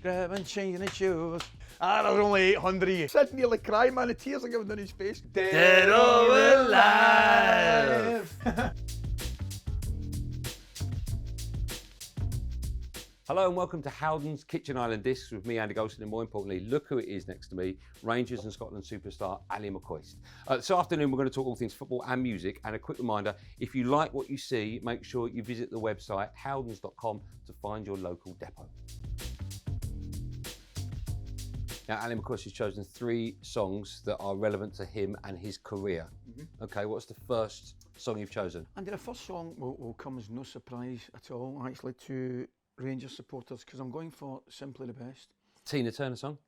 grabbing, changing his shoes. Ah, there's only 800 of you. Sid nearly crying, man. The tears are coming down his face. Dead or alive. Hello and welcome to Howdens Kitchen Island Discs with me, Andy Goldstein, and more importantly, look who it is next to me, Rangers and Scotland superstar Ally McCoist. This afternoon we're going to talk all things football and music, and a quick reminder, if you like what you see, make sure you visit the website howdens.com to find your local depot. Now, Ally McCoist has chosen 3 songs that are relevant to him and his career. Okay, what's the first song you've chosen? And the first song will come as no surprise at all, actually, to Rangers supporters, because I'm going for Simply the Best. Tina Turner song?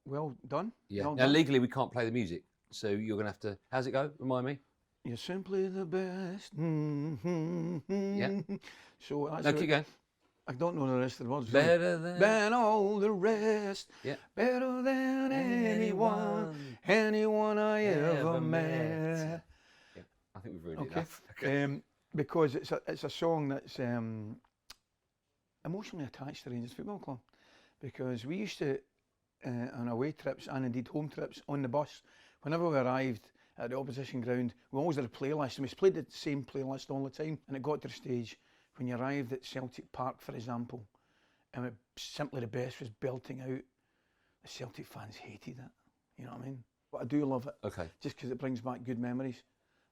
Well done. Yeah. Well Now, done. legally, we can't play the music, so you're going to have to... How's it go? Remind me. You're simply the best. Yeah. So that's No, keep going. I don't know the rest of the words. Better than all the rest. Yeah. Better than anyone I ever met. Yeah, I think we've ruined Okay. it enough. Because it's a song that's emotionally attached to Rangers Football Club, because we used to on away trips and indeed home trips on the bus, whenever we arrived at the opposition ground, we always had a playlist, and we played the same playlist all the time. And it got to the stage when you arrived at Celtic Park, for example, and Simply the Best was belting out, the Celtic fans hated it. You know what I mean? But I do love it. Okay. Just because it brings back good memories.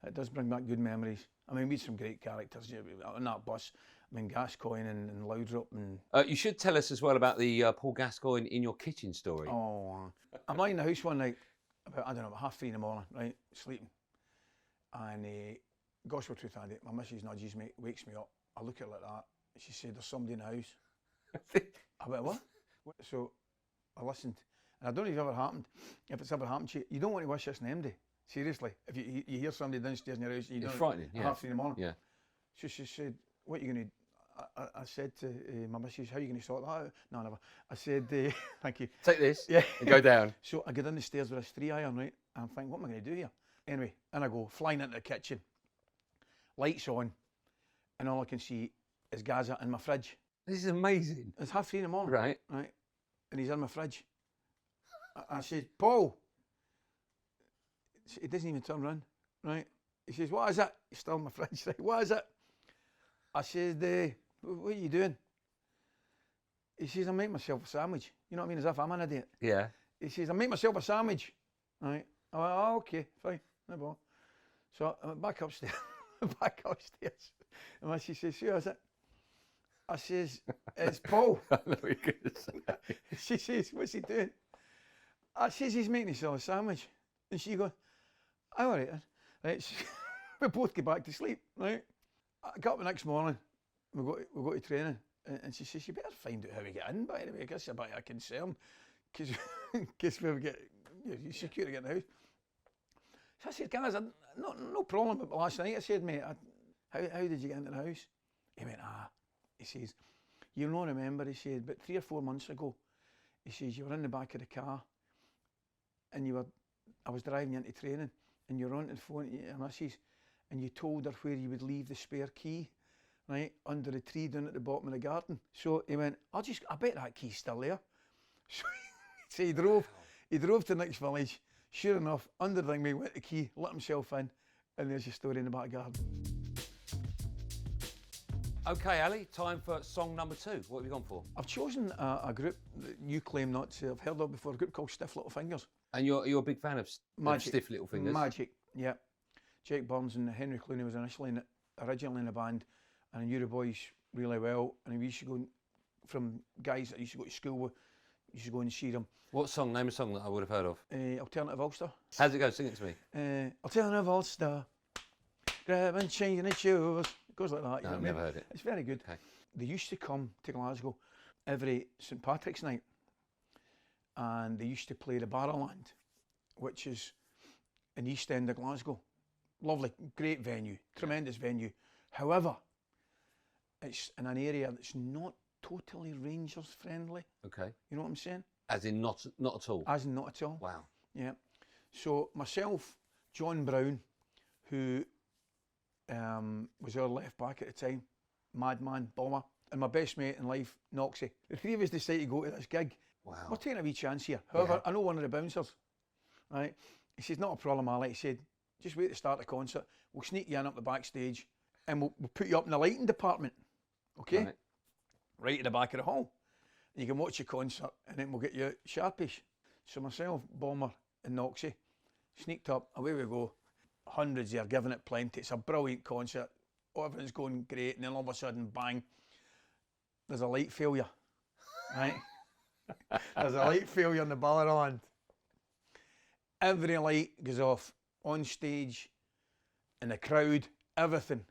It does bring back good memories. I mean, we had some great characters on that bus. I mean, Gascoigne and Loudrup and... You should tell us as well about the Paul Gascoigne in your kitchen story. Oh, I'm lying in the house one night, about 3:30 in the morning, right, sleeping. And gosh, we're truth, Andy, my missus nudges me, wakes me up. I look at her like that, and she said, there's somebody in the house. I went, what? So I listened, and I don't know if it's ever happened. If it's ever happened to you, you don't want to wish this on MD. Seriously, if you hear somebody downstairs in your house, you It's don't, frightening, yeah. 3:30 in the morning. Yeah. So she said, what are you going to... I said to my missus, how are you going to sort that out? No, never. I said, thank you. Take this Yeah. and go down. So I get down the stairs with this 3-iron, right? And I'm thinking, what am I going to do here? Anyway, and I go flying into the kitchen, lights on, and all I can see is Gazza in my fridge. This is amazing. It's 3:30 in the morning. Right. Right. And he's in my fridge. I said, Paul. He doesn't even turn around, right? He says, what is it? He's still in my fridge, right? What is it? I said, what are you doing? He says, I'm making myself a sandwich. You know what I mean? As if I'm an idiot. Yeah. He says, I'm making myself a sandwich. Right. I went, oh, okay, fine, no bother. So I went back upstairs, And she says, who is it? I says, it's Paul. I know what you're going to say. She says, what's he doing? I says, he's making himself a sandwich. And she goes, oh, all right then. Right, we both get back to sleep, right? I got up the next morning, we go to training, and she says, you better find out how we get in, by the way, I guess you're about a concern, because we've got security in the house. So I said, guys, no problem about last night. I said, mate, how did you get into the house? He went, he says, you'll not remember, he said, but 3 or 4 months ago, he says, you were in the back of the car, and I was driving you into training, and you were on the phone to your missus, and you told her where you would leave the spare key, right, under the tree down at the bottom of the garden. So he went, I bet that key's still there. So he drove to the next village. Sure enough, under the thing, he went the key, let himself in, and there's your story in the back garden. Okay, Ally, time for song number 2. What have you gone for? I've chosen a group that you claim not to have heard of before, a group called Stiff Little Fingers. And you're a big fan of Magic. Stiff Little Fingers? Magic, yeah. Jake Burns and Henry Clooney was originally in the band, and I knew the boys really well, and we used to go, from guys that I used to go to school with, used to go and see them. What song? Name a song that I would have heard of. Alternative Ulster. How's it go? Sing it to me. Alternative Ulster, grabbing, changing his shoes. It goes like that. No, I've never heard it. It's very good. Okay. They used to come to Glasgow every St Patrick's night, and they used to play the Barrowland, which is in the East End of Glasgow. Lovely, great venue, tremendous venue. However, it's in an area that's not totally Rangers friendly. Okay. You know what I'm saying? As in not at all? As in not at all. Wow. Yeah. So myself, John Brown, who was our left back at the time, madman, bomber, and my best mate in life, Noxie. The three of us decided to go to this gig. Wow. We're taking a wee chance here. However, I know one of the bouncers, right? He says, not a problem, Ally. He said, just wait to start the concert. We'll sneak you in up the backstage and we'll put you up in the lighting department, okay? Right at the back of the hall. And you can watch your concert and then we'll get you sharpish. So myself, Bomber and Noxie sneaked up, away we go. Hundreds are giving it plenty. It's a brilliant concert. Everything's going great, and then all of a sudden, bang, there's a light failure, right? There's a light failure in the Ballarland. Every light goes off on stage, in the crowd, everything.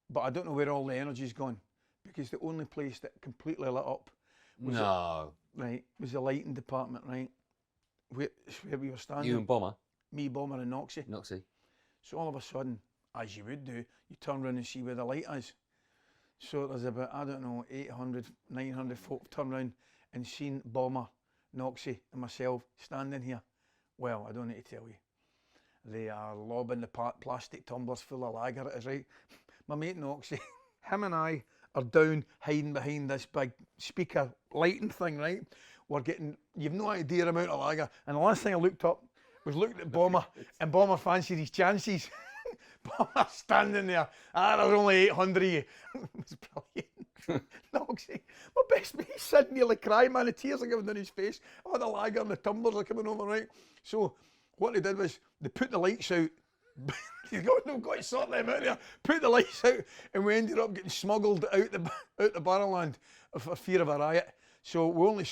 But I don't know where all the energy's gone, because the only place that completely lit up was was the lighting department, right? Where we were standing. You and Bomber? Me, Bomber and Noxie. Noxie. So all of a sudden, as you would do, you turn around and see where the light is. So there's about, I don't know, 800, 900 folk turn around and seen Bomber, Noxie and myself standing here. Well, I don't need to tell you. They are lobbing the plastic tumblers full of lager at us, right? My mate Noxie, him and I are down hiding behind this big speaker lighting thing, right? We're getting, you've no idea the amount of lager. And the last thing I looked up was looking at Bomber, and Bomber fancied his chances. Bomber standing there, there's only 800 of you. It was brilliant. Noxie, my best mate, sitting nearly crying, man, the tears are coming down his face. Oh, the lager and the tumblers are coming over, right? So what they did was, they put the lights out. You've got to sort them out there. Put the lights out, and we ended up getting smuggled out the Barrowland for fear of a riot. So we only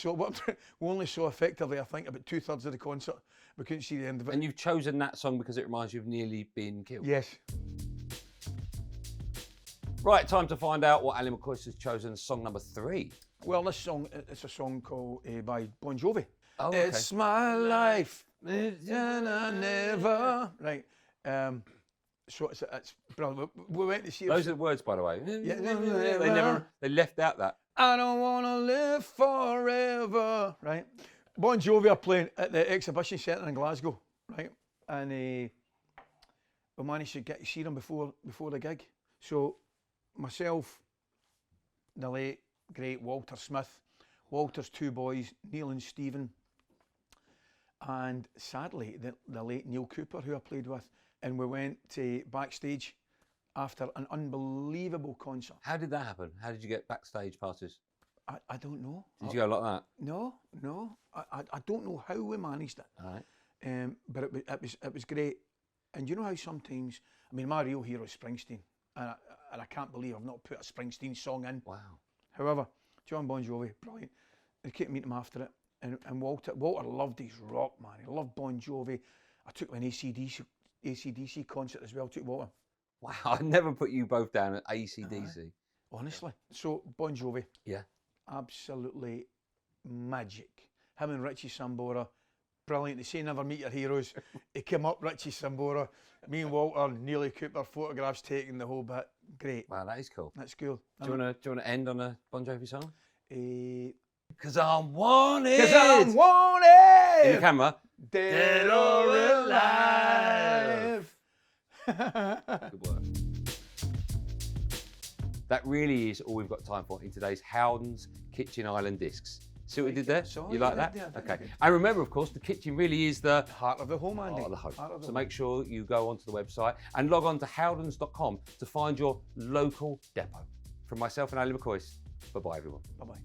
saw effectively, I think, about 2/3 of the concert. We couldn't see the end of it. And you've chosen that song because it reminds you of nearly being killed? Yes. Right, time to find out what Ally McCoist has chosen, song number 3. Well, this song, it's a song called by Bon Jovi. Oh, okay. It's my life, never. Right. So it's brilliant. We went to see. Those are the words, by the way. Yeah, they left out that. I don't want to live forever. Right. Bon Jovi are playing at the exhibition centre in Glasgow, right? And we managed to get to see them before the gig. So myself, the late great Walter Smith, Walter's 2 boys, Neil and Stephen, and sadly the late Neil Cooper, who I played with, and we went to backstage after an unbelievable concert. How did that happen? How did you get backstage passes? I don't know. Did you go like that? No. I don't know how we managed it. All right. But it was great. And you know how sometimes, I mean, my real hero is Springsteen, and I can't believe I've not put a Springsteen song in. Wow. However, John Bon Jovi, brilliant. They kept meeting him after it, and Walter loved his rock, man. He loved Bon Jovi. I took him an AC/DC concert as well. Took Walter. Wow, I never put you both down at AC/DC. Honestly. So Bon Jovi. Yeah. Absolutely magic. Him and Richie Sambora, brilliant. They say never meet your heroes. He came up, Richie Sambora, me and Walter, Neely Cooper, photographs taken, the whole bit. Great. Wow, that is cool. That's cool. Do you want to end on a Bon Jovi song? 'Cause I'm wanted. 'Cause I'm wanted. In the camera. Dead or alive. Good work. That really is all we've got time for in today's Howdens Kitchen Island Discs. See what we did there? You like that? Okay. And remember, of course, the kitchen really is the heart of the home, Andy. Heart of the home. So make sure you go onto the website and log on to howdens.com to find your local depot. From myself and Ally McCoist, bye-bye, everyone. Bye-bye.